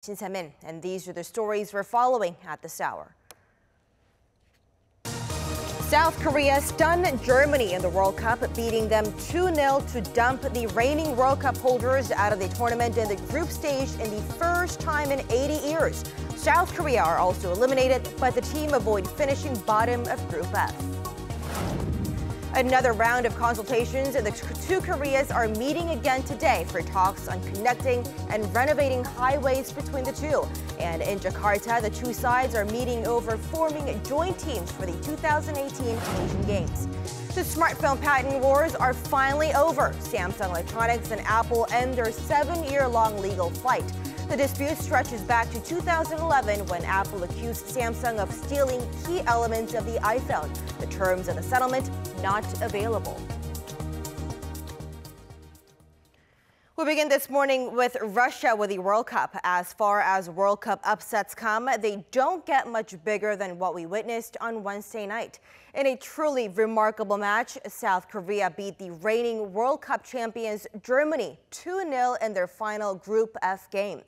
Shin, and these are the stories we're following at this hour. South Korea stunned Germany in the World Cup, beating them 2-0 to dump the reigning World Cup holders out of the tournament in the group stage in the first time in 80 years. South Korea are also eliminated, but the team avoid finishing bottom of Group F. Another round of consultations, the two Koreas are meeting again today for talks on connecting and renovating highways between the two. And in Jakarta, the two sides are meeting over forming joint teams for the 2018 Asian Games. The smartphone patent wars are finally over. Samsung Electronics and Apple end their 7-year-long legal fight. The dispute stretches back to 2011 when Apple accused Samsung of stealing key elements of the iPhone. The terms of the settlement not available. We begin this morning with Russia with the World Cup. As far as World Cup upsets come, they don't get much bigger than what we witnessed on Wednesday night. In a truly remarkable match, South Korea beat the reigning World Cup champions Germany 2-0 in their final Group F game.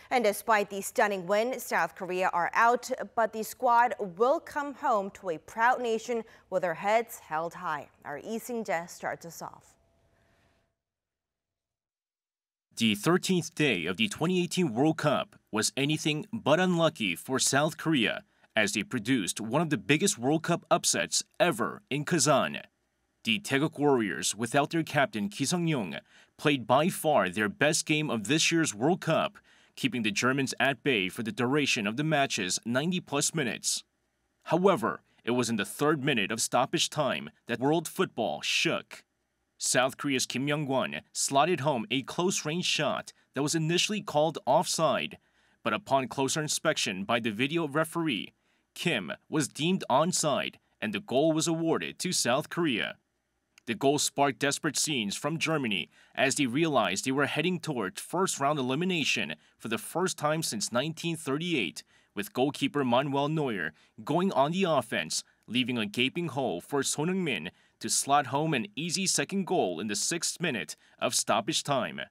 And despite the stunning win, South Korea are out, but the squad will come home to a proud nation with their heads held high. Our Lee Sing-jae starts us off. The 13th day of the 2018 World Cup was anything but unlucky for South Korea as they produced one of the biggest World Cup upsets ever in Kazan. The Taeguk Warriors, without their captain Ki Sung-young, played by far their best game of this year's World Cup, keeping the Germans at bay for the duration of the match's 90-plus minutes. However, it was in the third minute of stoppage time that world football shook. South Korea's Kim Young-won slotted home a close-range shot that was initially called offside, but upon closer inspection by the video referee, Kim was deemed onside and the goal was awarded to South Korea. The goal sparked desperate scenes from Germany as they realized they were heading toward first-round elimination for the first time since 1938, with goalkeeper Manuel Neuer going on the offense, leaving a gaping hole for Son Heung-min to slot home an easy second goal in the 6th minute of stoppage time.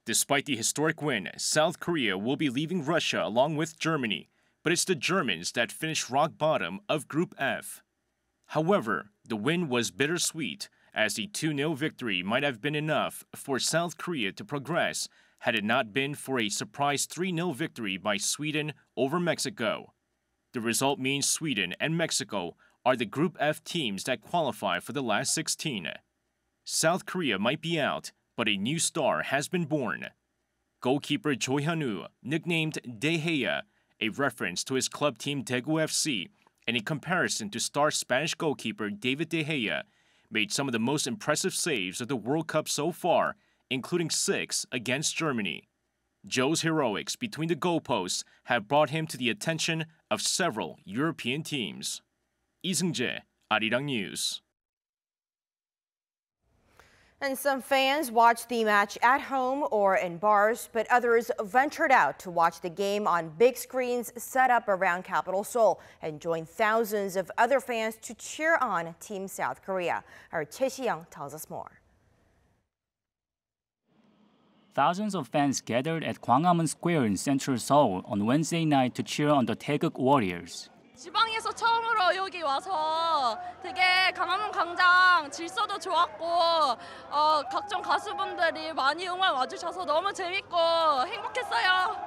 Despite the historic win, South Korea will be leaving Russia along with Germany, but it's the Germans that finished rock bottom of Group F. However, the win was bittersweet, as the 2-0 victory might have been enough for South Korea to progress had it not been for a surprise 3-0 victory by Sweden over Mexico. The result means Sweden and Mexico are the Group F teams that qualify for the last 16. South Korea might be out, but a new star has been born. Goalkeeper Choi Hyun-woo, nicknamed Deheya, a reference to his club team Daegu FC, and a comparison to star Spanish goalkeeper David De Gea, made some of the most impressive saves of the World Cup so far, including 6 against Germany. Joe's heroics between the goalposts have brought him to the attention of several European teams. Lee Sing-jae, Arirang News. And some fans watched the match at home or in bars, but others ventured out to watch the game on big screens set up around capital Seoul and joined thousands of other fans to cheer on Team South Korea. Our Tae-si-young tells us more. Thousands of fans gathered at Gwanghwamun Square in central Seoul on Wednesday night to cheer on the Taeguk Warriors. 지방에서 처음으로 여기 와서 되게 광화문 광장 질서도 좋았고 각종 가수분들이 많이 응원 와주셔서 너무 재밌고 행복했어요.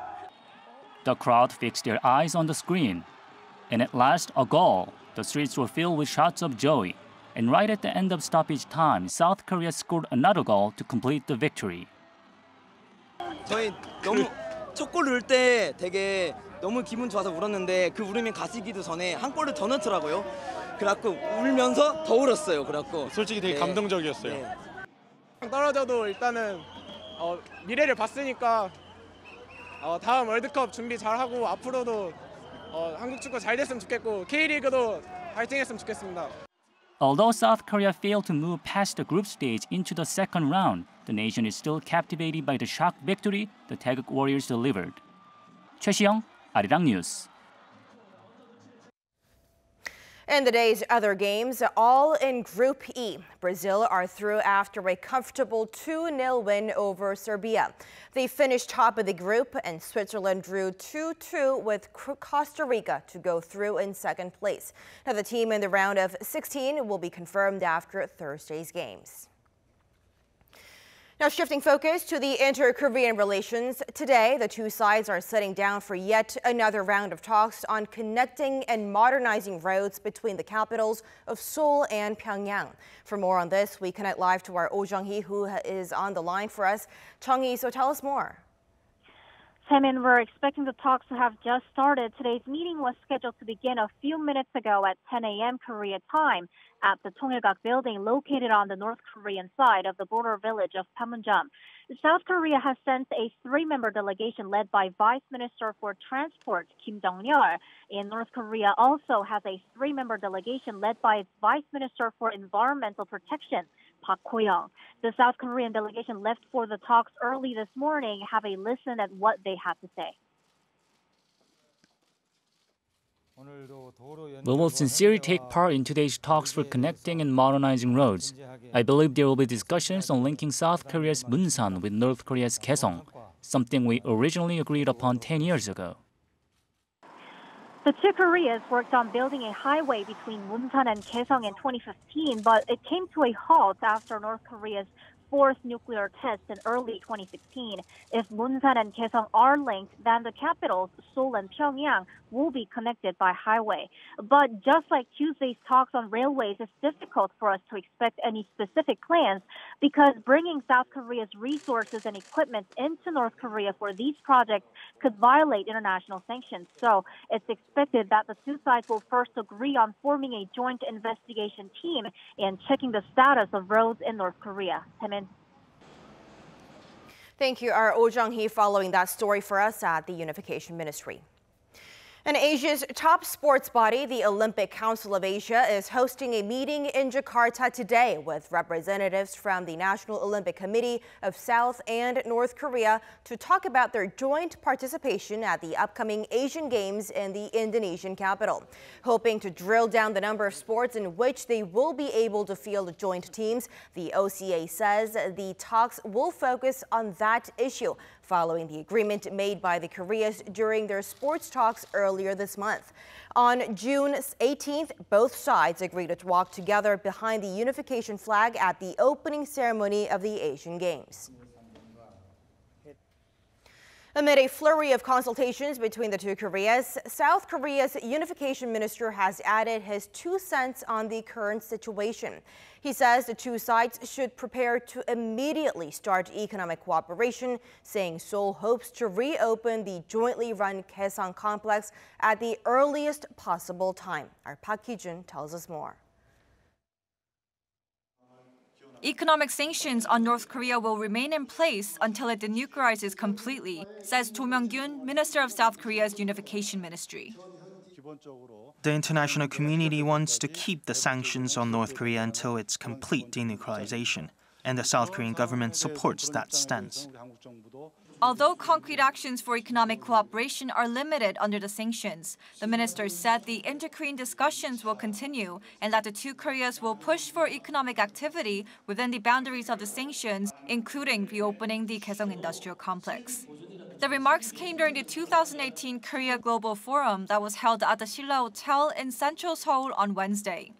The crowd fixed their eyes on the screen, and at last a goal. The streets were filled with shouts of joy, and right at the end of stoppage time, South Korea scored another goal to complete the victory. 저희 너무 첫 골 넣을 때 되게 너무 기분 좋아서 울었는데 그 울음이 가시기도 전에 한 골을 더 넣더라고요. 그래갖고 울면서 더 울었어요. 그래갖고 솔직히 되게 감동적이었어요. 떨어져도 일단은 미래를 봤으니까 다음 월드컵 준비 잘하고 앞으로도 한국 축구 잘 됐으면 좋겠고 K리그도 파이팅했으면 좋겠습니다. Although South Korea failed to move past the group stage into the second round, the nation is still captivated by the shock victory the Taeguk Warriors delivered. Choi Si-young, Arirang News. In the day's other games, all in Group E. Brazil are through after a comfortable 2-0 win over Serbia. They finished top of the group, and Switzerland drew 2-2 with Costa Rica to go through in second place. Now, the team in the round of 16 will be confirmed after Thursday's games. Now, shifting focus to the inter-Korean relations. Today, the two sides are sitting down for yet another round of talks on connecting and modernizing roads between the capitals of Seoul and Pyongyang. For more on this, we connect live to our Oh Jung-hee, who is on the line for us. Chung-hee, so tell us more. Taemin, we're expecting the talks to have just started. Today's meeting was scheduled to begin a few minutes ago at 10 a.m. Korea time at the Tongilgak building located on the North Korean side of the border village of Panmunjom. South Korea has sent a 3-member delegation led by Vice Minister for Transport Kim Jong-yeol, and North Korea also has a 3-member delegation led by its Vice Minister for Environmental Protection, Park Ko-young. The South Korean delegation left for the talks early this morning. Have a listen at what they had to say. We will sincerely take part in today's talks for connecting and modernizing roads. I believe there will be discussions on linking South Korea's Munsan with North Korea's Kaesong, something we originally agreed upon 10 years ago. The two Koreas worked on building a highway between Munsan and Kaesong in 2015, but it came to a halt after North Korea's fourth nuclear test in early 2016. If Munsan and Kaesong are linked, then the capitals, Seoul and Pyongyang, will be connected by highway. But just like Tuesday's talks on railways, it's difficult for us to expect any specific plans because bringing South Korea's resources and equipment into North Korea for these projects could violate international sanctions. So it's expected that the two sides will first agree on forming a joint investigation team and checking the status of roads in North Korea. Taemin. Thank you, our Oh Jung-hee, following that story for us at the Unification Ministry. And Asia's top sports body, the Olympic Council of Asia, is hosting a meeting in Jakarta today with representatives from the National Olympic Committee of South and North Korea to talk about their joint participation at the upcoming Asian Games in the Indonesian capital. Hoping to drill down the number of sports in which they will be able to field joint teams, the OCA says the talks will focus on that issue, following the agreement made by the Koreas during their sports talks earlier this month. On June 18th, both sides agreed to walk together behind the unification flag at the opening ceremony of the Asian Games. Amid a flurry of consultations between the two Koreas, South Korea's Unification Minister has added his 2 cents on the current situation. He says the two sides should prepare to immediately start economic cooperation, saying Seoul hopes to reopen the jointly run Kaesong complex at the earliest possible time. Our Park Ki-jun tells us more. Economic sanctions on North Korea will remain in place until it denuclearizes completely, says Do Myung-gyun, Minister of South Korea's Unification Ministry. The international community wants to keep the sanctions on North Korea until its complete denuclearization, and the South Korean government supports that stance. Although concrete actions for economic cooperation are limited under the sanctions, the minister said the inter-Korean discussions will continue and that the two Koreas will push for economic activity within the boundaries of the sanctions, including reopening the Kaesong Industrial Complex. The remarks came during the 2018 Korea Global Forum that was held at the Silla Hotel in central Seoul on Wednesday.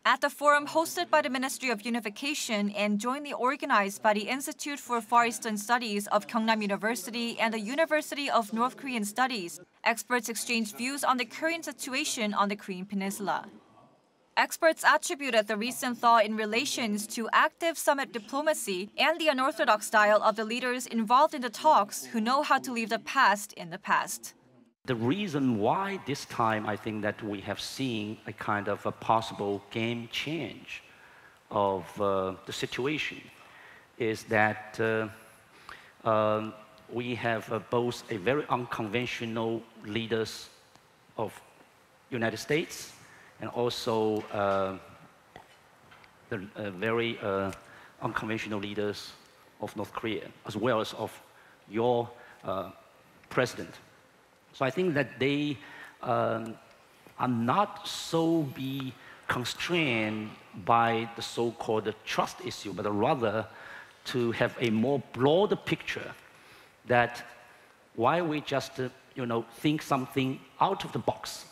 At the forum hosted by the Ministry of Unification and jointly organized by the Institute for Far Eastern Studies of Gyeongnam University and the University of North Korean Studies, experts exchanged views on the current situation on the Korean Peninsula. Experts attributed the recent thaw in relations to active summit diplomacy and the unorthodox style of the leaders involved in the talks who know how to leave the past in the past. The reason why this time I think that we have seen a kind of a possible game change of the situation is that we have both a very unconventional leaders of United States and also the very unconventional leaders of North Korea, as well as of your president. So I think that they are not so be constrained by the so-called trust issue, but rather to have a more broader picture that why we just think something out of the box.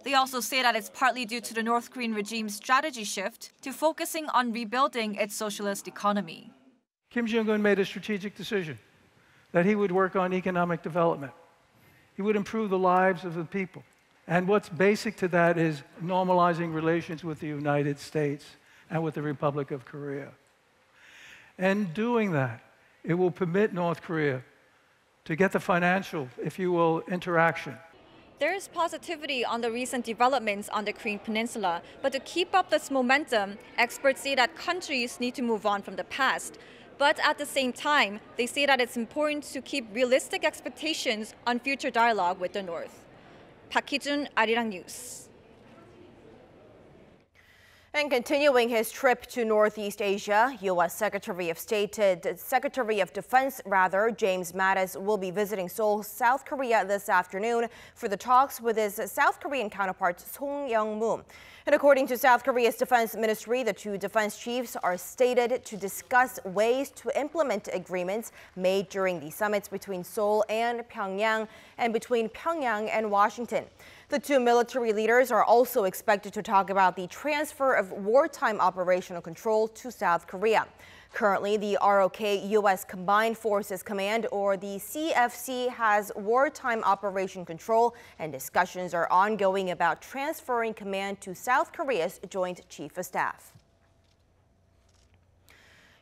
They also say that it's partly due to the North Korean regime's strategy shift to focusing on rebuilding its socialist economy. Kim Jong-un made a strategic decision that he would work on economic development. He would improve the lives of the people. And what's basic to that is normalizing relations with the United States and with the Republic of Korea. And doing that, it will permit North Korea to get the financial, if you will, interaction. There is positivity on the recent developments on the Korean Peninsula, but to keep up this momentum, experts say that countries need to move on from the past. But at the same time, they say that it's important to keep realistic expectations on future dialogue with the North. Park Hee-jun, Arirang News. And continuing his trip to Northeast Asia, U.S. Secretary of Defense, James Mattis will be visiting Seoul, South Korea this afternoon for the talks with his South Korean counterpart Song Young-moo. And according to South Korea's defense ministry, the two defense chiefs are stated to discuss ways to implement agreements made during the summits between Seoul and Pyongyang and between Pyongyang and Washington. The two military leaders are also expected to talk about the transfer of wartime operational control to South Korea. Currently, the ROK U.S. Combined Forces Command, or the CFC, has wartime operation control, and discussions are ongoing about transferring command to South Korea's Joint Chief of Staff.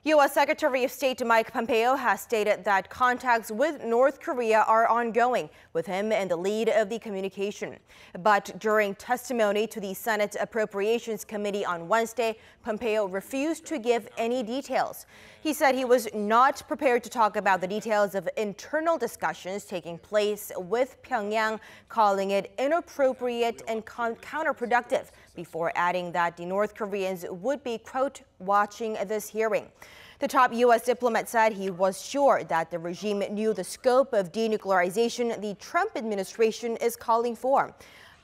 U.S. Secretary of State Mike Pompeo has stated that contacts with North Korea are ongoing, with him in the lead of the communication. But during testimony to the Senate Appropriations Committee on Wednesday, Pompeo refused to give any details. He said he was not prepared to talk about the details of internal discussions taking place with Pyongyang, calling it inappropriate and counterproductive, before adding that the North Koreans would be, quote, watching this hearing. The top U.S. diplomat said he was sure that the regime knew the scope of denuclearization the Trump administration is calling for.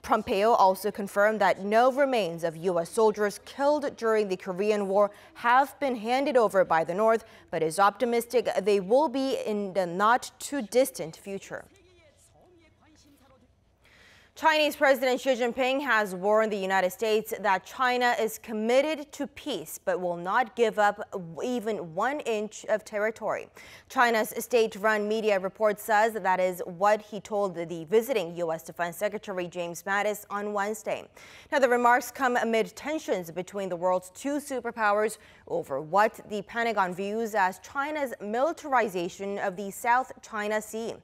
Pompeo also confirmed that no remains of U.S. soldiers killed during the Korean War have been handed over by the North, but is optimistic they will be in the not-too-distant future. Chinese President Xi Jinping has warned the United States that China is committed to peace but will not give up even 1 inch of territory. China's state-run media report says that is what he told the visiting U.S. Defense Secretary James Mattis on Wednesday. Now, the remarks come amid tensions between the world's two superpowers over what the Pentagon views as China's militarization of the South China Sea.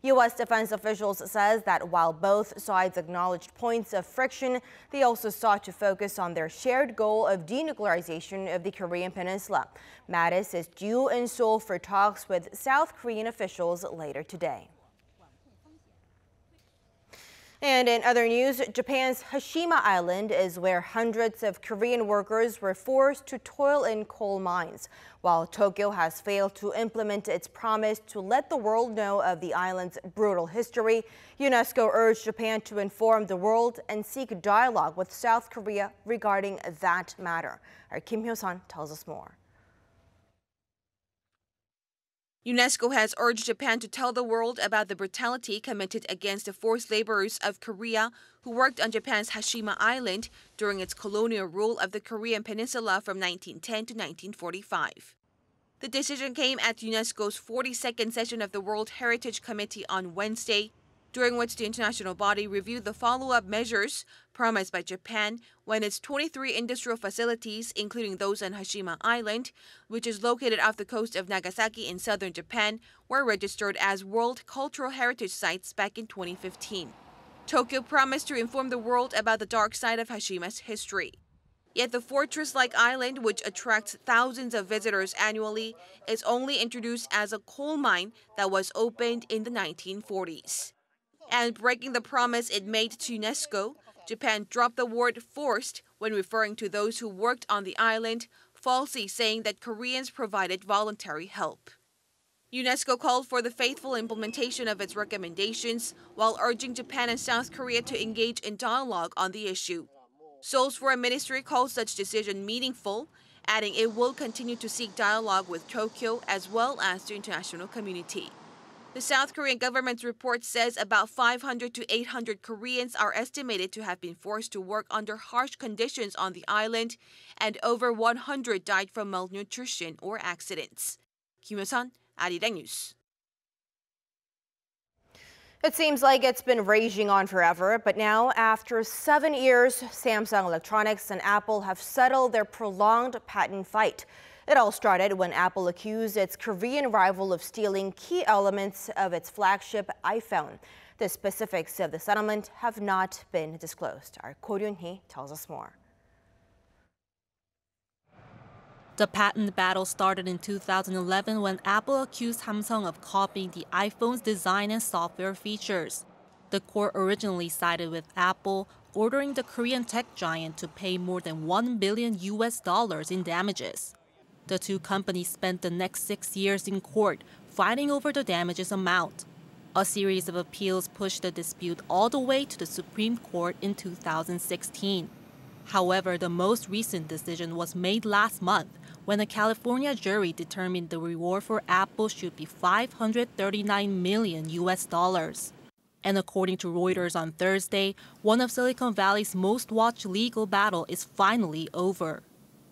U.S. defense officials says that while both sides acknowledged points of friction, they also sought to focus on their shared goal of denuclearization of the Korean Peninsula. Mattis is due in Seoul for talks with South Korean officials later today. And in other news, Japan's Hashima Island is where hundreds of Korean workers were forced to toil in coal mines. While Tokyo has failed to implement its promise to let the world know of the island's brutal history, UNESCO urged Japan to inform the world and seek dialogue with South Korea regarding that matter. Our Kim Hyo-sun tells us more. UNESCO has urged Japan to tell the world about the brutality committed against the forced laborers of Korea who worked on Japan's Hashima Island during its colonial rule of the Korean Peninsula from 1910 to 1945. The decision came at UNESCO's 42nd session of the World Heritage Committee on Wednesday, during which the international body reviewed the follow-up measures promised by Japan when its 23 industrial facilities, including those on Hashima Island, which is located off the coast of Nagasaki in southern Japan, were registered as World Cultural Heritage Sites back in 2015. Tokyo promised to inform the world about the dark side of Hashima's history. Yet the fortress-like island, which attracts thousands of visitors annually, is only introduced as a coal mine that was opened in the 1940s. And breaking the promise it made to UNESCO, Japan dropped the word forced when referring to those who worked on the island, falsely saying that Koreans provided voluntary help. UNESCO called for the faithful implementation of its recommendations while urging Japan and South Korea to engage in dialogue on the issue. Seoul's foreign ministry calls such decision meaningful, adding it will continue to seek dialogue with Tokyo as well as the international community. The South Korean government's report says about 500 to 800 Koreans are estimated to have been forced to work under harsh conditions on the island, and over 100 died from malnutrition or accidents. Kim Hyo-sun, Arirang News. It seems like it's been raging on forever, but now, after 7 years, Samsung Electronics and Apple have settled their prolonged patent fight. It all started when Apple accused its Korean rival of stealing key elements of its flagship iPhone. The specifics of the settlement have not been disclosed. Our Ko Ryun-hee tells us more. The patent battle started in 2011 when Apple accused Samsung of copying the iPhone's design and software features. The court originally sided with Apple, ordering the Korean tech giant to pay more than $1 billion in damages. The two companies spent the next 6 years in court fighting over the damages amount. A series of appeals pushed the dispute all the way to the Supreme Court in 2016. However, the most recent decision was made last month when a California jury determined the reward for Apple should be $539 million. And according to Reuters on Thursday, one of Silicon Valley's most watched legal battle is finally over.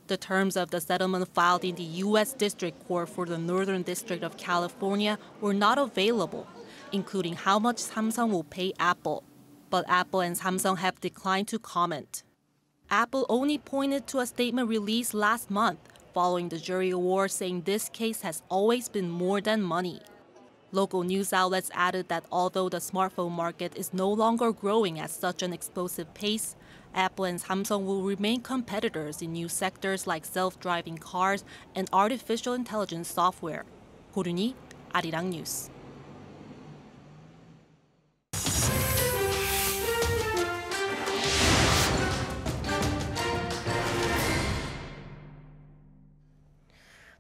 The terms of the settlement filed in the U.S. District Court for the Northern District of California were not available, including how much Samsung will pay Apple. But Apple and Samsung have declined to comment. Apple only pointed to a statement released last month following the jury award, saying this case has always been more than money. Local news outlets added that although the smartphone market is no longer growing at such an explosive pace, Apple and Samsung will remain competitors in new sectors like self-driving cars and artificial intelligence software. Ko Ryun-hee, Arirang News.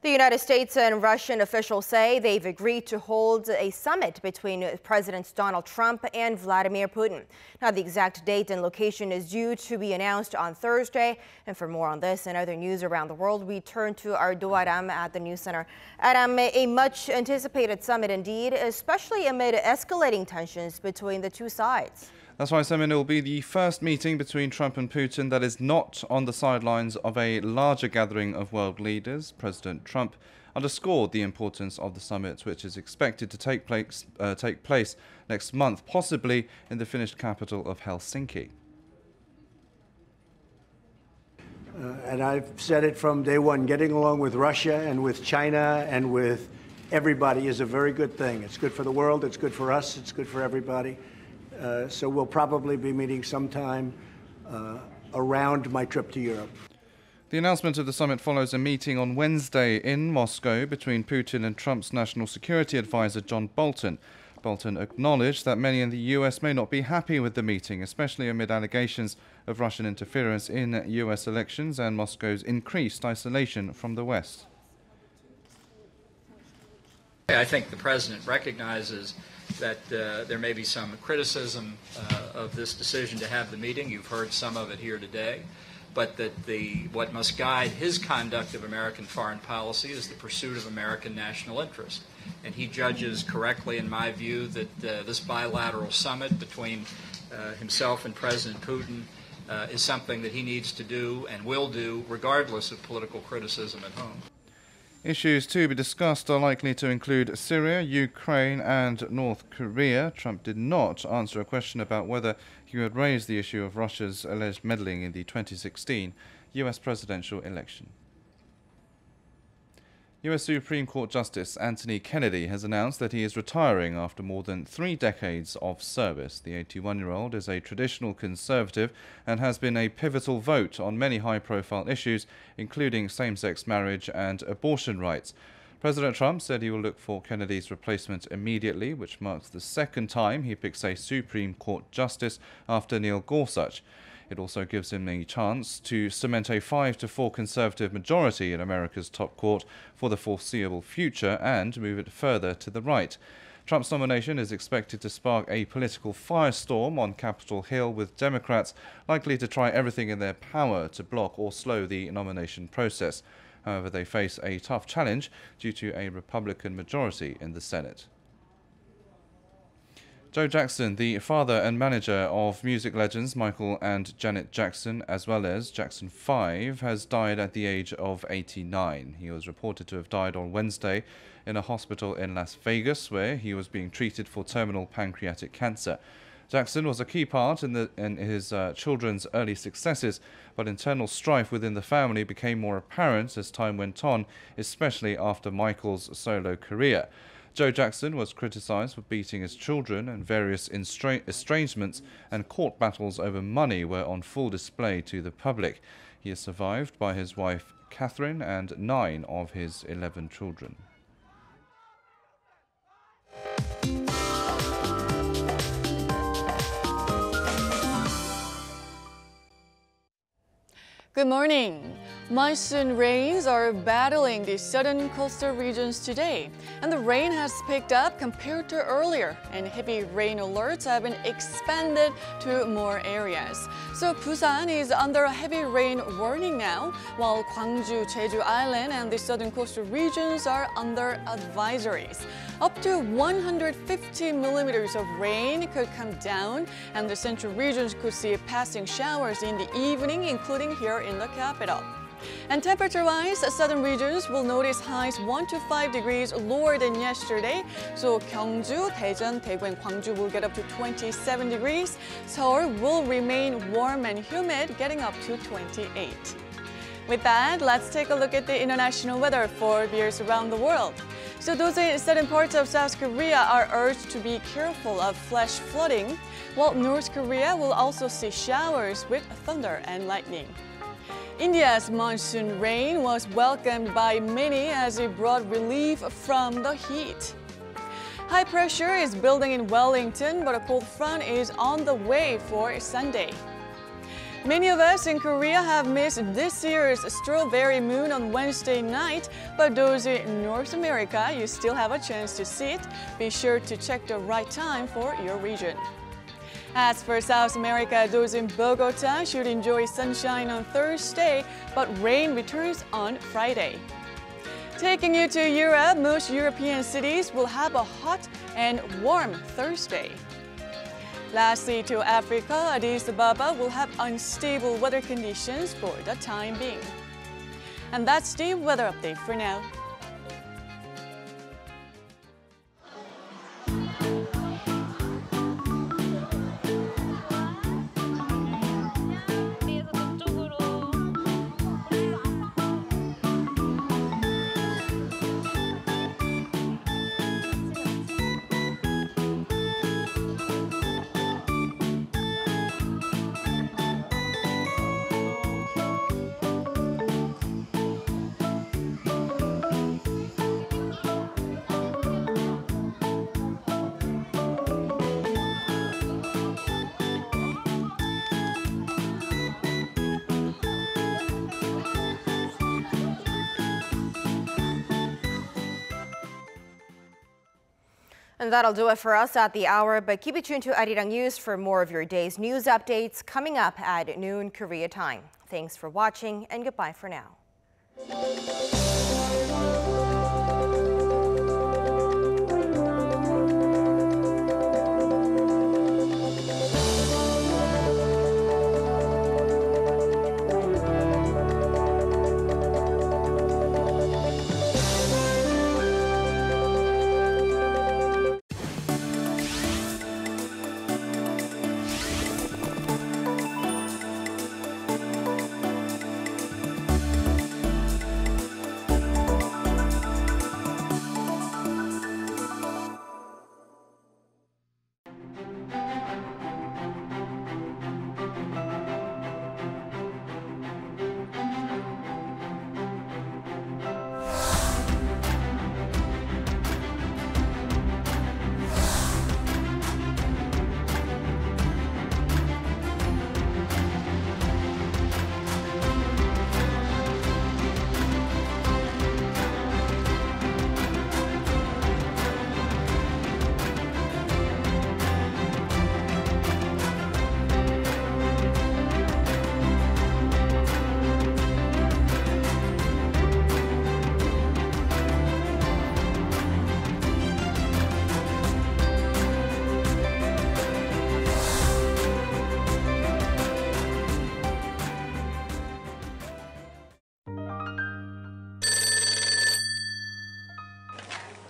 The United States and Russian officials say they've agreed to hold a summit between Presidents Donald Trump and Vladimir Putin. Now, the exact date and location is due to be announced on Thursday. And for more on this and other news around the world, we turn to our Do Aram at the News Center. Aram, a much anticipated summit indeed, especially amid escalating tensions between the two sides. That's right, Simon. It will be the first meeting between Trump and Putin that is not on the sidelines of a larger gathering of world leaders. President Trump underscored the importance of the summit, which is expected to take place next month, possibly in the Finnish capital of Helsinki. And I've said it from day one, getting along with Russia and with China and with everybody is a very good thing. It's good for the world, it's good for us, it's good for everybody. So we'll probably be meeting sometime around my trip to Europe. The announcement of the summit follows a meeting on Wednesday in Moscow between Putin and Trump's national security advisor John Bolton. Bolton acknowledged that many in the US may not be happy with the meeting, especially amid allegations of Russian interference in US elections and Moscow's increased isolation from the West. I think the president recognizes that there may be some criticism of this decision to have the meeting. You've heard some of it here today. But that what must guide his conduct of American foreign policy is the pursuit of American national interest. And he judges correctly, in my view, that this bilateral summit between himself and President Putin is something that he needs to do and will do regardless of political criticism at home. Issues to be discussed are likely to include Syria, Ukraine and North Korea. Trump did not answer a question about whether he would raise the issue of Russia's alleged meddling in the 2016 US presidential election. US Supreme Court Justice Anthony Kennedy has announced that he is retiring after more than 3 decades of service. The 81-year-old is a traditional conservative and has been a pivotal vote on many high-profile issues, including same-sex marriage and abortion rights. President Trump said he will look for Kennedy's replacement immediately, which marks the second time he picks a Supreme Court justice after Neil Gorsuch. It also gives him a chance to cement a 5-4 Conservative majority in America's top court for the foreseeable future and move it further to the right. Trump's nomination is expected to spark a political firestorm on Capitol Hill, with Democrats likely to try everything in their power to block or slow the nomination process. However, they face a tough challenge due to a Republican majority in the Senate. Joe Jackson, the father and manager of music legends Michael and Janet Jackson, as well as Jackson 5, has died at the age of 89. He was reported to have died on Wednesday in a hospital in Las Vegas, where he was being treated for terminal pancreatic cancer. Jackson was a key part in his children's early successes, but internal strife within the family became more apparent as time went on, especially after Michael's solo career. Joe Jackson was criticized for beating his children, and various estrangements and court battles over money were on full display to the public. He is survived by his wife Catherine and 9 of his 11 children. Good morning. Monsoon rains are battling the southern coastal regions today, and the rain has picked up compared to earlier, and heavy rain alerts have been expanded to more areas. So Busan is under a heavy rain warning now, while Gwangju, Jeju Island and the southern coastal regions are under advisories. Up to 150 millimeters of rain could come down, and the central regions could see passing showers in the evening, including here in the capital. And temperature-wise, southern regions will notice highs 1 to 5 degrees lower than yesterday. So Gyeongju, Daejeon, Daegu and Gwangju will get up to 27 degrees. Seoul will remain warm and humid, getting up to 28. With that, let's take a look at the international weather for viewers around the world. So those in certain parts of South Korea are urged to be careful of flash flooding, while North Korea will also see showers with thunder and lightning. India's monsoon rain was welcomed by many as it brought relief from the heat. High pressure is building in Wellington, but a cold front is on the way for Sunday. Many of us in Korea have missed this year's strawberry moon on Wednesday night, but those in North America, you still have a chance to see it. Be sure to check the right time for your region. As for South America, those in Bogota should enjoy sunshine on Thursday, but rain returns on Friday. Taking you to Europe, most European cities will have a hot and warm Thursday. Lastly, to Africa, Addis Ababa will have unstable weather conditions for the time being. And that's the weather update for now. And that'll do it for us at the hour, but keep it tuned to Arirang News for more of your day's news updates coming up at noon Korea time. Thanks for watching and goodbye for now.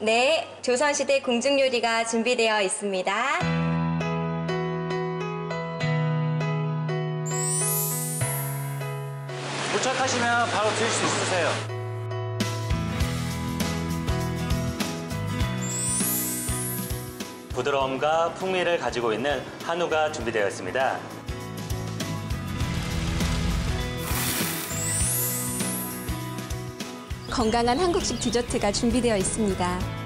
네, 조선시대 궁중요리가 준비되어 있습니다. 도착하시면 바로 드실 수 있으세요. 부드러움과 풍미를 가지고 있는 한우가 준비되어 있습니다. 건강한 한국식 디저트가 준비되어 있습니다.